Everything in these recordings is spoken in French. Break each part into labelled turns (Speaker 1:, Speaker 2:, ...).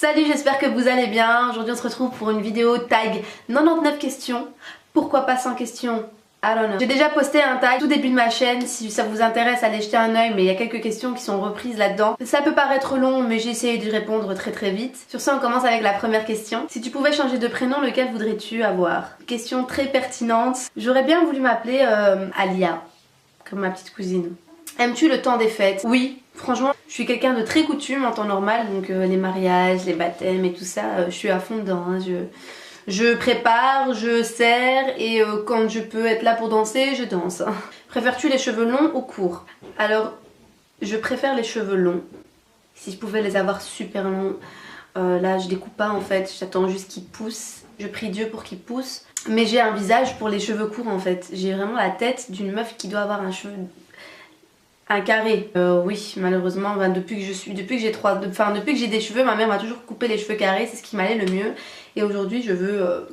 Speaker 1: Salut, j'espère que vous allez bien. Aujourd'hui on se retrouve pour une vidéo tag 99 questions. Pourquoi pas 100 questions? I don't know. J'ai déjà posté un tag tout début de ma chaîne, si ça vous intéresse allez jeter un oeil, mais il y a quelques questions qui sont reprises là-dedans. Ça peut paraître long mais j'ai essayé d'y répondre très vite. Sur ce on commence avec la première question. Si tu pouvais changer de prénom, lequel voudrais-tu avoir? Question très pertinente. J'aurais bien voulu m'appeler Alia, comme ma petite cousine. Aimes-tu le temps des fêtes? Oui, franchement, je suis quelqu'un de très coutume en temps normal, donc les mariages, les baptêmes et tout ça, je suis à fond dedans. Hein. Je prépare, je sers et quand je peux être là pour danser, je danse. Préfères-tu les cheveux longs ou courts? Alors, je préfère les cheveux longs. Si je pouvais les avoir super longs, là je les coupe pas en fait, j'attends juste qu'ils poussent. Je prie Dieu pour qu'ils poussent. Mais j'ai un visage pour les cheveux courts en fait. J'ai vraiment la tête d'une meuf qui doit avoir un carré. Oui, malheureusement, depuis que j'ai des cheveux, ma mère m'a toujours coupé les cheveux carrés, c'est ce qui m'allait le mieux. Et aujourd'hui, je veux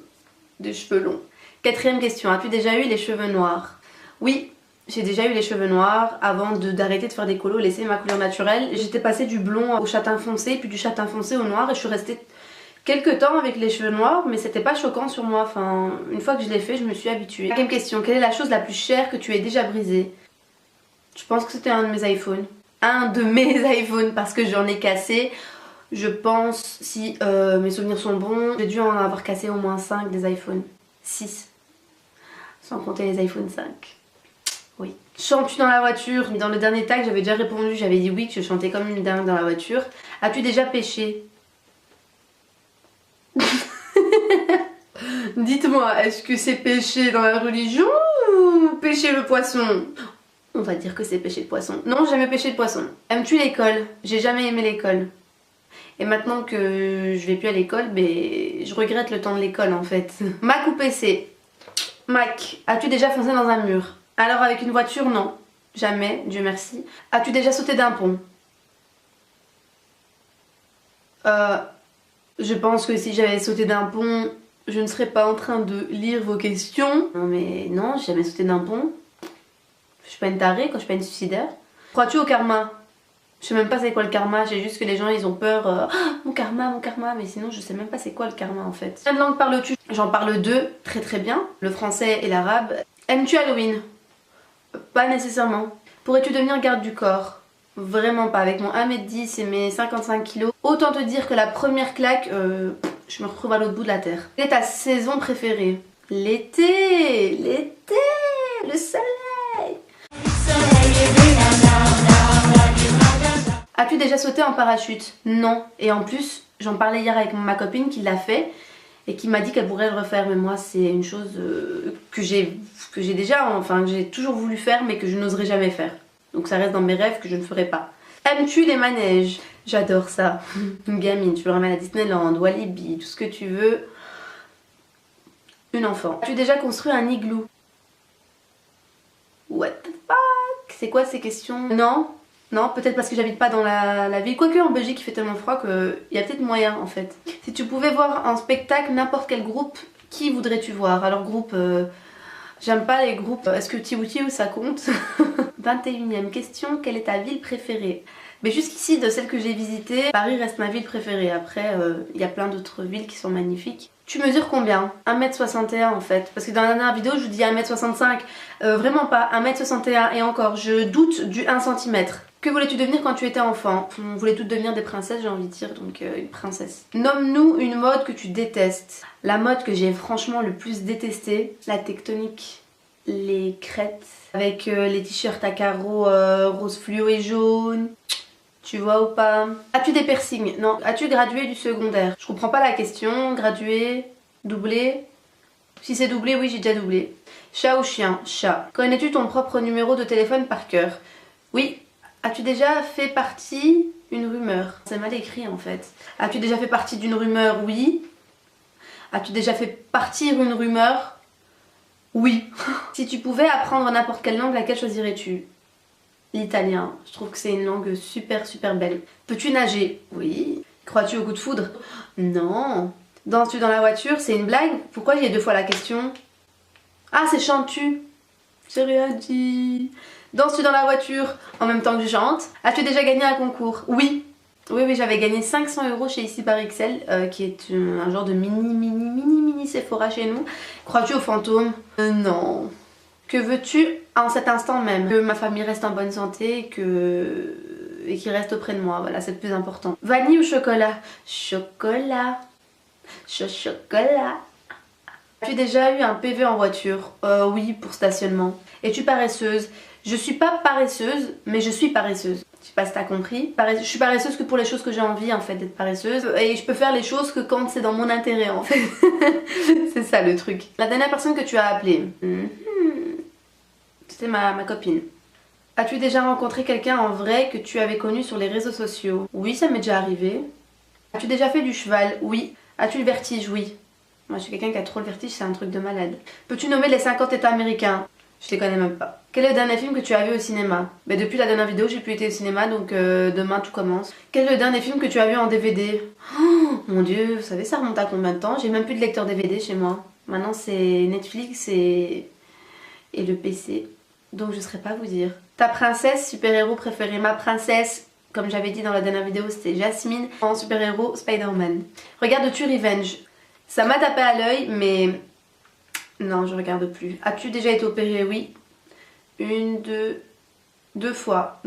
Speaker 1: des cheveux longs. Quatrième question, as-tu déjà eu les cheveux noirs? Oui, j'ai déjà eu les cheveux noirs avant d'arrêter de faire des colos, laisser ma couleur naturelle. J'étais passée du blond au châtain foncé, puis du châtain foncé au noir, et je suis restée quelques temps avec les cheveux noirs, mais c'était pas choquant sur moi. Enfin, une fois que je l'ai fait, je me suis habituée. Cinquième question, quelle est la chose la plus chère que tu aies déjà brisée? Je pense que c'était un de mes iPhones. Un de mes iPhones parce que j'en ai cassé. Je pense, si mes souvenirs sont bons, j'ai dû en avoir cassé au moins 5 des iPhones. 6. Sans compter les iPhone 5. Oui. Chantes-tu dans la voiture? Dans le dernier tag, j'avais déjà répondu, j'avais dit oui, que je chantais comme une dingue dans la voiture. As-tu déjà péché? Dites-moi, est-ce que c'est péché dans la religion ou péché le poisson? On va dire que c'est pêcher de poisson. Non, j'ai jamais pêché de poisson. Aimes-tu l'école? J'ai jamais aimé l'école. Et maintenant que je vais plus à l'école, je regrette le temps de l'école en fait. Mac ou PC? Mac. As-tu déjà foncé dans un mur? Alors avec une voiture, non. Jamais, Dieu merci. As-tu déjà sauté d'un pont? Je pense que si j'avais sauté d'un pont, je ne serais pas en train de lire vos questions. Non mais non, j'ai jamais sauté d'un pont. Je suis pas une tarée, quand je suis pas une suicidaire. Crois-tu au karma? Je sais même pas c'est quoi le karma, j'ai juste que les gens ils ont peur. Mon karma, mais sinon je sais même pas c'est quoi le karma en fait. Quelle langue parles-tu? J'en parle deux, très bien, le français et l'arabe. Aimes-tu Halloween? Pas nécessairement. Pourrais-tu devenir garde du corps? Vraiment pas, avec mon 1m10 et mes 55 kg. Autant te dire que la première claque, je me retrouve à l'autre bout de la terre. Quelle est ta saison préférée? L'été, le soleil. As-tu déjà sauté en parachute? Non. Et en plus, j'en parlais hier avec ma copine qui l'a fait et qui m'a dit qu'elle pourrait le refaire. Mais moi, c'est une chose que j'ai toujours voulu faire mais que je n'oserais jamais faire. Donc ça reste dans mes rêves que je ne ferai pas. Aimes-tu les manèges? J'adore ça. Une gamine, tu le ramènes à Disneyland, Walibi, tout ce que tu veux. Une enfant. As-tu déjà construit un igloo? What the fuck? C'est quoi ces questions? Non, peut-être parce que j'habite pas dans la ville. Quoique en Belgique il fait tellement froid qu'il y a peut-être moyen en fait. Si tu pouvais voir un spectacle, n'importe quel groupe, qui voudrais-tu voir? Alors groupe, j'aime pas les groupes. Est-ce que Tiwou ça compte? 21ème question, quelle est ta ville préférée? Mais jusqu'ici, de celles que j'ai visitées, Paris reste ma ville préférée. Après, il y a plein d'autres villes qui sont magnifiques. Tu mesures combien? 1m61 en fait. Parce que dans la dernière vidéo, je vous dis 1m65. Vraiment pas, 1m61 et encore, je doute du 1 cm. Que voulais-tu devenir quand tu étais enfant? On voulait toutes devenir des princesses, j'ai envie de dire, donc une princesse. Nomme-nous une mode que tu détestes. La mode que j'ai franchement le plus détestée, la tectonique. Les crêtes. Avec les t-shirts à carreaux rose fluo et jaune. Tu vois ou pas? As-tu des piercings? Non. As-tu gradué du secondaire? Je comprends pas la question. Gradué? Doublé? Si c'est doublé, oui j'ai déjà doublé. Chat ou chien? Chat. Connais-tu ton propre numéro de téléphone par cœur? Oui. As-tu déjà fait partie d'une rumeur? C'est mal écrit en fait. As-tu déjà fait partie d'une rumeur? Oui. As-tu déjà fait partir une rumeur? Oui. Si tu pouvais apprendre n'importe quelle langue, laquelle choisirais-tu? L'italien. Je trouve que c'est une langue super belle. Peux-tu nager? Oui. Crois-tu au coup de foudre? Non. Danses-tu dans la voiture? C'est une blague? Pourquoi il y a deux fois la question? Ah, c'est chantes-tu? J'ai rien dit. Danses-tu dans la voiture en même temps que je chante? As-tu déjà gagné un concours? Oui. Oui, oui, j'avais gagné 500 € chez Ici par XL, qui est un genre de mini Sephora chez nous. Crois-tu aux fantômes? Non. Que veux-tu en cet instant même? Que ma famille reste en bonne santé et qu'il reste auprès de moi, voilà, c'est le plus important. Vanille ou chocolat? Chocolat. Chocolat. As-tu déjà eu un PV en voiture? Oui, pour stationnement. Es-tu paresseuse? Je suis pas paresseuse, mais je suis paresseuse. Je sais pas si t'as compris. Je suis paresseuse que pour les choses que j'ai envie en fait d'être paresseuse. Et je peux faire les choses que quand c'est dans mon intérêt en fait. C'est ça le truc. La dernière personne que tu as appelée, c'était ma copine. As-tu déjà rencontré quelqu'un en vrai que tu avais connu sur les réseaux sociaux? Oui, ça m'est déjà arrivé. As-tu déjà fait du cheval? Oui. As-tu le vertige? Oui. Moi je suis quelqu'un qui a trop le vertige, c'est un truc de malade. Peux-tu nommer les 50 états américains? Je les connais même pas. Quel est le dernier film que tu as vu au cinéma? Depuis la dernière vidéo, j'ai plus été au cinéma, donc demain tout commence. Quel est le dernier film que tu as vu en DVD? Oh mon dieu, vous savez ça remonte à combien de temps? J'ai même plus de lecteur DVD chez moi. Maintenant c'est Netflix et le PC. Donc je saurais pas vous dire. Ta princesse super-héros préférée? Ma princesse, comme j'avais dit dans la dernière vidéo, c'était Jasmine. En super-héros, Spider-Man. Regardes-tu Revenge? Ça m'a tapé à l'œil, mais non, je regarde plus. As-tu déjà été opérée? Oui. Deux fois,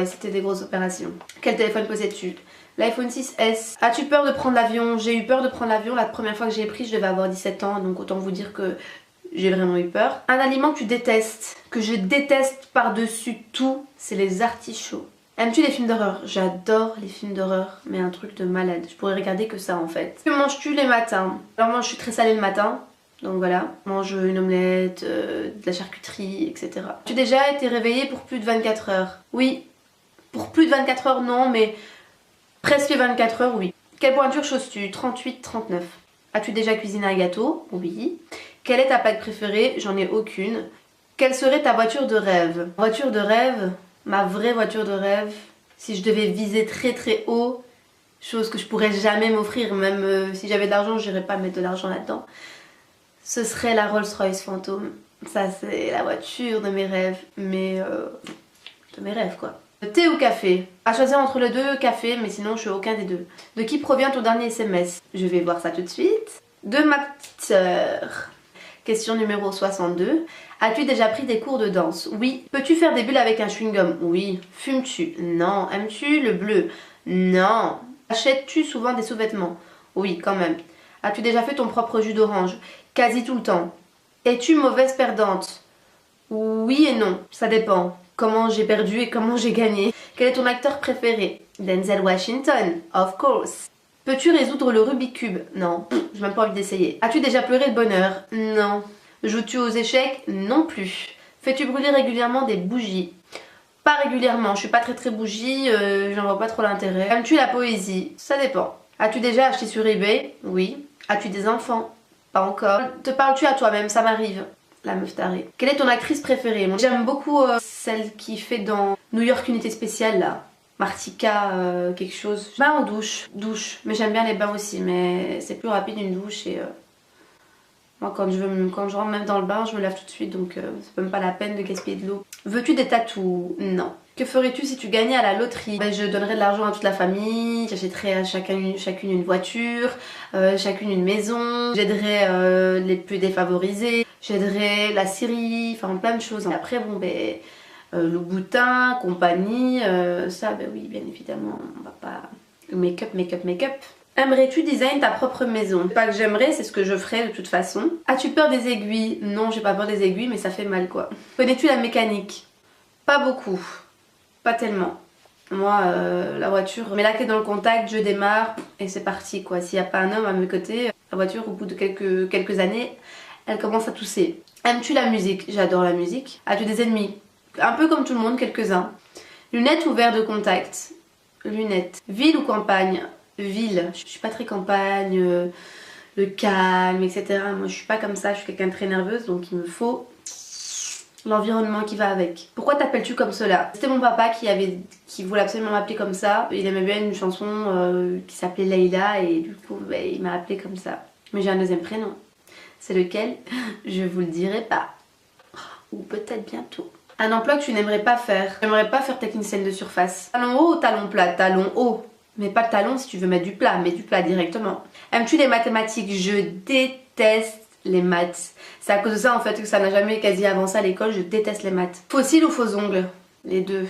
Speaker 1: et c'était des grosses opérations. Quel téléphone possèdes-tu? L'iPhone 6S. As-tu peur de prendre l'avion? J'ai eu peur de prendre l'avion. La première fois que j'ai pris, je devais avoir 17 ans, donc autant vous dire que j'ai vraiment eu peur. Un aliment que tu détestes, que je déteste par-dessus tout, c'est les artichauts. Aimes-tu les films d'horreur? J'adore les films d'horreur, mais un truc de malade. Je pourrais regarder que ça en fait. Que manges-tu les matins? Alors moi je suis très salée le matin. Donc voilà, mange une omelette, de la charcuterie, etc. Tu as déjà été réveillée pour plus de 24 heures? Oui. Pour plus de 24 heures, non, mais presque 24 heures, oui. Quelle pointure chauses-tu? 38, 39. As-tu déjà cuisiné un gâteau? Oui. Quelle est ta pâte préférée? J'en ai aucune. Quelle serait ta voiture de rêve? Voiture de rêve? Ma vraie voiture de rêve, si je devais viser très très haut, chose que je pourrais jamais m'offrir, même si j'avais de l'argent, je n'irais pas mettre de l'argent là-dedans. Ce serait la Rolls-Royce Phantom. Ça c'est la voiture de mes rêves, mais de mes rêves quoi. Thé ou café? À choisir entre les deux, café, mais sinon je suis aucun des deux. De qui provient ton dernier SMS? Je vais voir ça tout de suite. De ma petite sœur. Question numéro 62. As-tu déjà pris des cours de danse? Oui. Peux-tu faire des bulles avec un chewing-gum? Oui. Fumes-tu? Non. Aimes-tu le bleu? Non. Achètes-tu souvent des sous-vêtements? Oui, quand même. As-tu déjà fait ton propre jus d'orange? Quasi tout le temps. Es-tu mauvaise perdante? Oui et non, ça dépend. Comment j'ai perdu et comment j'ai gagné. Quel est ton acteur préféré? Denzel Washington, of course. Peux-tu résoudre le Rubik's Cube? Non, j'ai même pas envie d'essayer. As-tu déjà pleuré de bonheur? Non. Joues-tu aux échecs? Non plus. Fais-tu brûler régulièrement des bougies? Pas régulièrement, je suis pas très bougie, j'en vois pas trop l'intérêt. Aimes-tu la poésie? Ça dépend. As-tu déjà acheté sur eBay? Oui. As-tu des enfants? Pas encore. Te parles-tu à toi-même? Ça m'arrive. La meuf tarée. Quelle est ton actrice préférée? J'aime beaucoup celle qui fait dans New York Unité Spéciale là. Martika, quelque chose. Bain ou douche? Douche. Mais j'aime bien les bains aussi, mais c'est plus rapide une douche et moi quand je rentre même dans le bain, je me lave tout de suite, donc c'est même pas la peine de gaspiller de l'eau. Veux-tu des tatous? Non. Que ferais-tu si tu gagnais à la loterie? Je donnerais de l'argent à toute la famille, j'achèterais à chacune une voiture, chacune une maison, j'aiderais les plus défavorisés, j'aiderais la Syrie, enfin plein de choses. Après bon le boutin, compagnie, ça oui bien évidemment, on va pas... Make-up. Aimerais-tu design ta propre maison? Pas que j'aimerais, c'est ce que je ferais de toute façon. As-tu peur des aiguilles? Non, j'ai pas peur des aiguilles, mais ça fait mal quoi. Connais-tu la mécanique? Pas beaucoup. Pas tellement. Moi, la voiture, je mets la clé dans le contact, je démarre et c'est parti quoi. S'il n'y a pas un homme à mes côtés, la voiture au bout de quelques années, elle commence à tousser. Aimes-tu la musique? J'adore la musique. As-tu des ennemis? Un peu comme tout le monde, quelques-uns. Lunettes ou verres de contact? Lunettes. Ville ou campagne? Ville. Je suis pas très campagne, le calme, etc. Moi je suis pas comme ça, je suis quelqu'un de très nerveuse, donc il me faut l'environnement qui va avec. Pourquoi t'appelles-tu comme cela? C'était mon papa qui voulait absolument m'appeler comme ça. Il aimait bien une chanson qui s'appelait Leïla et du coup il m'a appelé comme ça. Mais j'ai un deuxième prénom. C'est lequel? Je vous le dirai pas. Ou peut-être bientôt. Un emploi que tu n'aimerais pas faire? J'aimerais pas faire technicienne de surface. Talon haut ou talon plat? Talon haut. Mais pas le talon si tu veux mettre du plat, mets du plat directement. Aimes-tu les mathématiques? Je déteste les maths. C'est à cause de ça en fait que ça n'a jamais quasi avancé à l'école, je déteste les maths. Fossiles ou faux ongles? Les deux.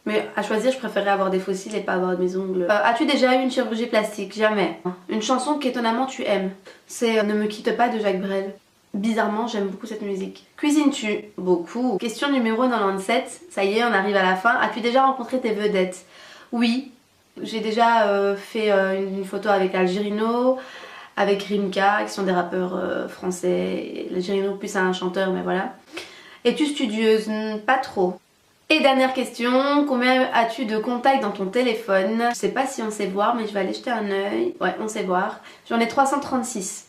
Speaker 1: Mais à choisir, je préférerais avoir des fossiles et pas avoir mes ongles. As-tu déjà eu une chirurgie plastique? Jamais. Une chanson qu'étonnamment tu aimes? C'est Ne me quitte pas de Jacques Brel. Bizarrement, j'aime beaucoup cette musique. Cuisines-tu? Beaucoup. Question numéro 97. Ça y est, on arrive à la fin. As-tu déjà rencontré tes vedettes? Oui. J'ai déjà fait une photo avec Algerino, avec Rimka, qui sont des rappeurs français. Algerino plus un chanteur, mais voilà. Es-tu studieuse? Pas trop. Et dernière question, combien as-tu de contacts dans ton téléphone? Je sais pas si on sait voir, mais je vais aller jeter un œil. Ouais, on sait voir. J'en ai 336.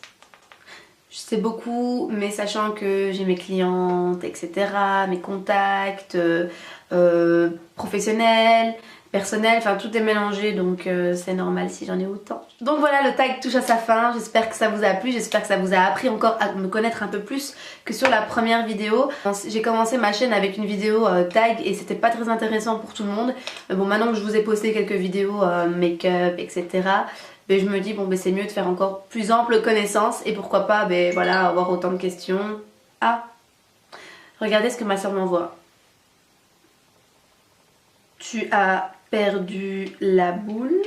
Speaker 1: C'est beaucoup, mais sachant que j'ai mes clientes, etc., mes contacts professionnels, personnels, enfin tout est mélangé, donc c'est normal si j'en ai autant. Donc voilà, le tag touche à sa fin, j'espère que ça vous a plu, j'espère que ça vous a appris encore à me connaître un peu plus que sur la première vidéo. J'ai commencé ma chaîne avec une vidéo tag et c'était pas très intéressant pour tout le monde. Bon, maintenant que je vous ai posté quelques vidéos make-up, etc., je me dis bon c'est mieux de faire encore plus ample connaissance et pourquoi pas voilà, avoir autant de questions. Ah, regardez ce que ma soeur m'envoie. Tu as perdu la boule.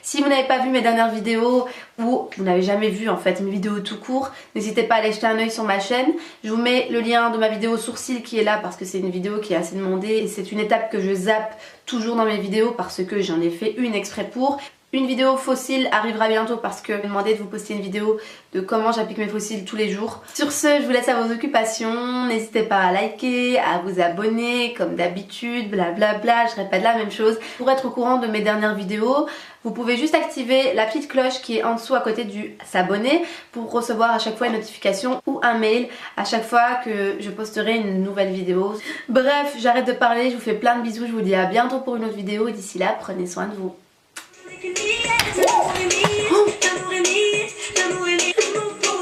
Speaker 1: Si vous n'avez pas vu mes dernières vidéos ou vous n'avez jamais vu en fait mes vidéos tout court, n'hésitez pas à aller jeter un oeil sur ma chaîne. Je vous mets le lien de ma vidéo sourcil qui est là parce que c'est une vidéo qui est assez demandée et c'est une étape que je zappe toujours dans mes vidéos parce que j'en ai fait une exprès pour. Une vidéo fossile arrivera bientôt parce que je me demandais de vous poster une vidéo de comment j'applique mes fossiles tous les jours. Sur ce, je vous laisse à vos occupations. N'hésitez pas à liker, à vous abonner comme d'habitude, blablabla. Je répète la même chose. Pour être au courant de mes dernières vidéos, vous pouvez juste activer la petite cloche qui est en dessous à côté du s'abonner pour recevoir à chaque fois une notification ou un mail à chaque fois que je posterai une nouvelle vidéo. Bref, j'arrête de parler, je vous fais plein de bisous, je vous dis à bientôt pour une autre vidéo et d'ici là, prenez soin de vous.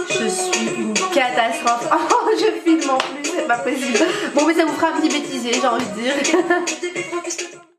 Speaker 1: Je suis une catastrophe. Oh, je filme en plus, c'est pas possible. Bon, mais ça vous fera un petit bêtisier, j'ai envie de dire.